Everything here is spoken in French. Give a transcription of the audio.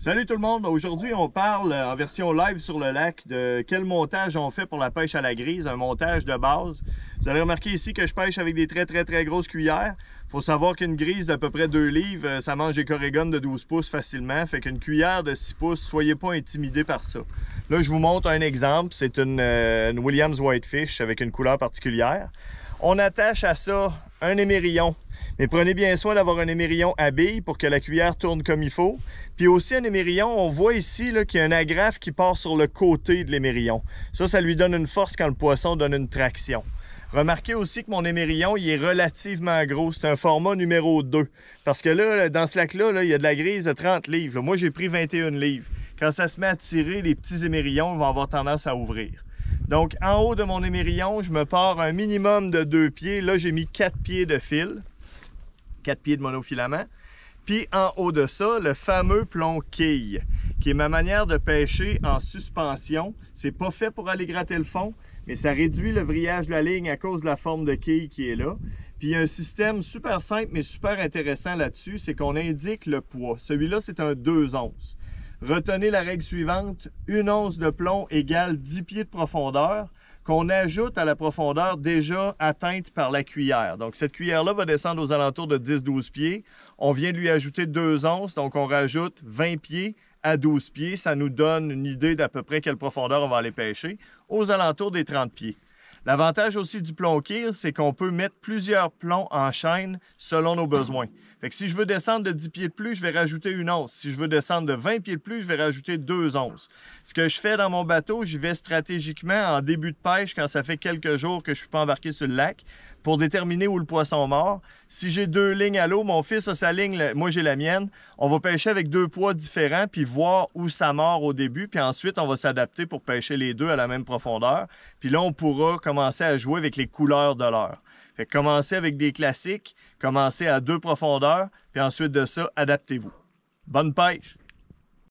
Salut tout le monde! Aujourd'hui, on parle en version live sur le lac de quel montage on fait pour la pêche à la grise, un montage de base. Vous allez remarquer ici que je pêche avec des très grosses cuillères. Il faut savoir qu'une grise d'à peu près 2 livres, ça mange des corégones de 12 pouces facilement. Fait qu'une cuillère de 6 pouces, soyez pas intimidés par ça. Là, je vous montre un exemple. C'est une Williams Whitefish avec une couleur particulière. On attache à ça un émerillon. Mais prenez bien soin d'avoir un émerillon à bille pour que la cuillère tourne comme il faut. Puis aussi un émerillon, on voit ici qu'il y a un agrafe qui part sur le côté de l'émerillon. Ça lui donne une force quand le poisson donne une traction. Remarquez aussi que mon émerillon, il est relativement gros. C'est un format numéro 2. Parce que là, dans ce lac-là, il y a de la grise de 30 livres. Moi, j'ai pris 21 livres. Quand ça se met à tirer, les petits émerillons vont avoir tendance à ouvrir. Donc, en haut de mon émerillon, je me pars un minimum de 2 pieds. Là, j'ai mis 4 pieds de fil. 4 pieds de monofilament. Puis en haut de ça, le fameux plomb quille, qui est ma manière de pêcher en suspension. C'est pas fait pour aller gratter le fond, mais ça réduit le vrillage de la ligne à cause de la forme de quille qui est là. Puis il y a un système super simple mais super intéressant là-dessus, c'est qu'on indique le poids. Celui-là, c'est un 2 onces. Retenez la règle suivante, 1 once de plomb égale 10 pieds de profondeur, qu'on ajoute à la profondeur déjà atteinte par la cuillère. Donc cette cuillère-là va descendre aux alentours de 10-12 pieds. On vient de lui ajouter 2 onces, donc on rajoute 20 pieds à 12 pieds. Ça nous donne une idée d'à peu près quelle profondeur on va aller pêcher, aux alentours des 30 pieds. L'avantage aussi du plomb quille, c'est qu'on peut mettre plusieurs plombs en chaîne selon nos besoins. Fait que si je veux descendre de 10 pieds de plus, je vais rajouter 1 once. Si je veux descendre de 20 pieds de plus, je vais rajouter 2 onces. Ce que je fais dans mon bateau, j'y vais stratégiquement en début de pêche, quand ça fait quelques jours que je ne suis pas embarqué sur le lac, pour déterminer où le poisson mord. Si j'ai 2 lignes à l'eau, mon fils a sa ligne, moi j'ai la mienne, on va pêcher avec 2 poids différents, puis voir où ça mord au début, puis ensuite on va s'adapter pour pêcher les deux à la même profondeur. Puis là, on pourra commencer à jouer avec les couleurs de leurre. Fait que commencez avec des classiques, commencez à 2 profondeurs, puis ensuite de ça, adaptez-vous. Bonne pêche!